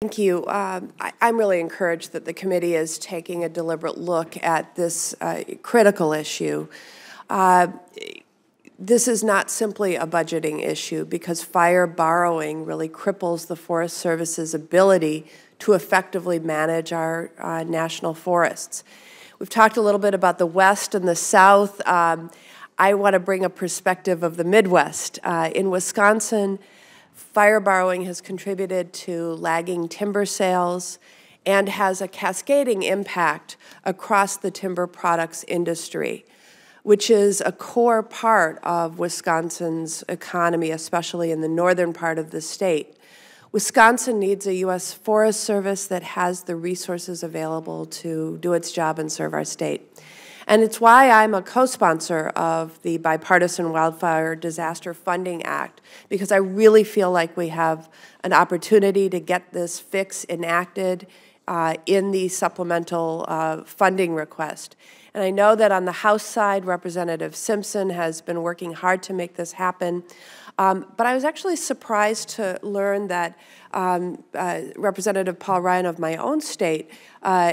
Thank you. I'm really encouraged that the committee is taking a deliberate look at this critical issue. This is not simply a budgeting issue because fire borrowing really cripples the Forest Service's ability to effectively manage our national forests. We've talked a little bit about the West and the South. I want to bring a perspective of the Midwest. In Wisconsin, fire borrowing has contributed to lagging timber sales and has a cascading impact across the timber products industry, which is a core part of Wisconsin's economy, especially in the northern part of the state. Wisconsin needs a U.S. Forest Service that has the resources available to do its job and serve our state. And it's why I'm a co-sponsor of the Bipartisan Wildfire Disaster Funding Act, because I really feel like we have an opportunity to get this fix enacted in the supplemental funding request. And I know that on the House side, Representative Simpson has been working hard to make this happen. But I was actually surprised to learn that Representative Paul Ryan of my own state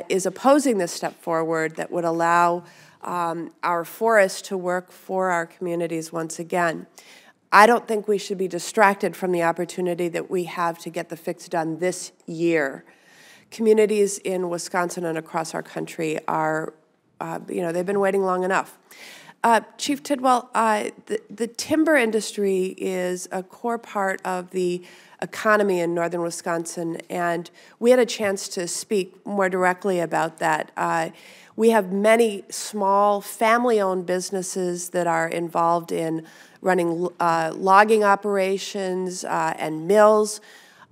is opposing this step forward that would allow our forests to work for our communities once again. I don't think we should be distracted from the opportunity that we have to get the fix done this year. Communities in Wisconsin and across our country are, they've been waiting long enough. Chief Tidwell, the timber industry is a core part of the economy in northern Wisconsin, and we had a chance to speak more directly about that. We have many small family-owned businesses that are involved in running logging operations and mills.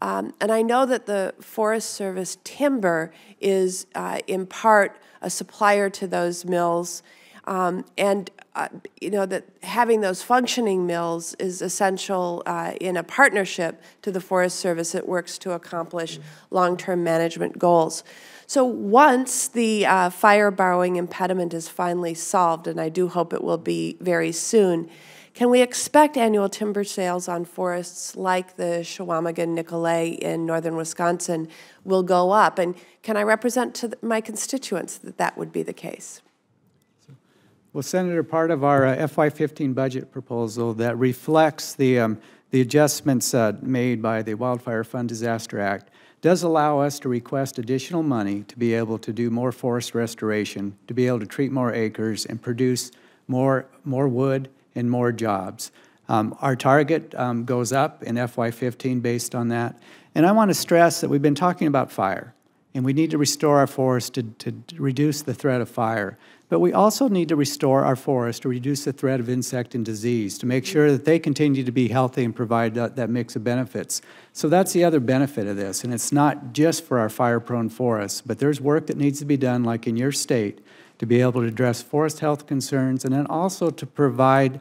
And I know that the Forest Service timber is in part a supplier to those mills. That having those functioning mills is essential in a partnership to the Forest Service that works to accomplish long-term management goals. So once the fire borrowing impediment is finally solved, and I do hope it will be very soon, can we expect annual timber sales on forests like the Chequamegon-Nicolet in northern Wisconsin will go up? And can I represent to my constituents that that would be the case? Well, Senator, part of our FY15 budget proposal that reflects the adjustments made by the Wildfire Fund Disaster Act does allow us to request additional money to be able to do more forest restoration, to be able to treat more acres and produce more wood and more jobs. Our target goes up in FY15 based on that. And I want to stress that we've been talking about fire, and we need to restore our forest to reduce the threat of fire. But we also need to restore our forest to reduce the threat of insect and disease, to make sure that they continue to be healthy and provide that mix of benefits. So that's the other benefit of this, and it's not just for our fire-prone forests, but there's work that needs to be done, like in your state, to be able to address forest health concerns and then also to provide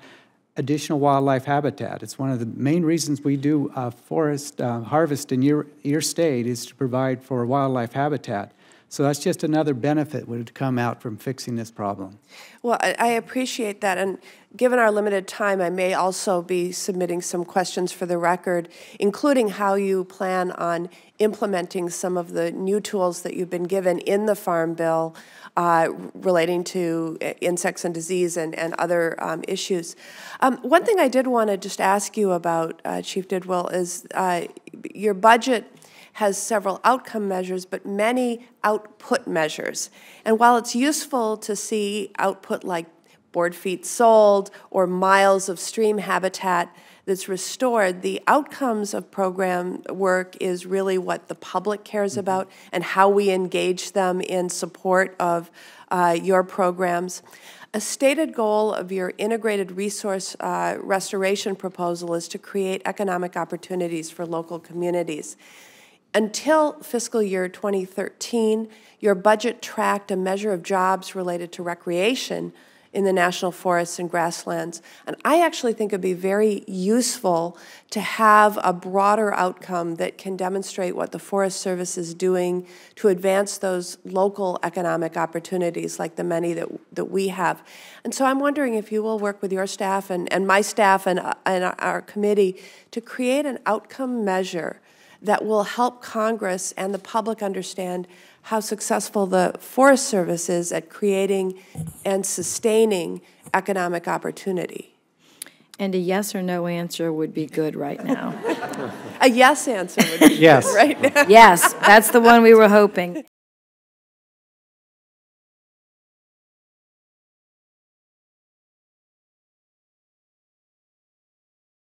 additional wildlife habitat. It's one of the main reasons we do forest harvest in your state is to provide for wildlife habitat. So that's just another benefit would come out from fixing this problem. Well, I appreciate that, and given our limited time, I may also be submitting some questions for the record, including how you plan on implementing some of the new tools that you've been given in the Farm Bill relating to insects and disease and other issues. One thing I did want to just ask you about, Chief Tidwell, is your budget has several outcome measures, but many output measures. And while it's useful to see output like board feet sold or miles of stream habitat that's restored, the outcomes of program work is really what the public cares about and how we engage them in support of your programs. A stated goal of your integrated resource restoration proposal is to create economic opportunities for local communities. Until fiscal year 2013, your budget tracked a measure of jobs related to recreation in the national forests and grasslands. And I actually think it would be very useful to have a broader outcome that can demonstrate what the Forest Service is doing to advance those local economic opportunities like the many that we have. And so I'm wondering if you will work with your staff and my staff and our committee to create an outcome measure that will help Congress and the public understand how successful the Forest Service is at creating and sustaining economic opportunity? And a yes or no answer would be good right now. A yes answer would be Yes. good right now. Yes, that's the one we were hoping.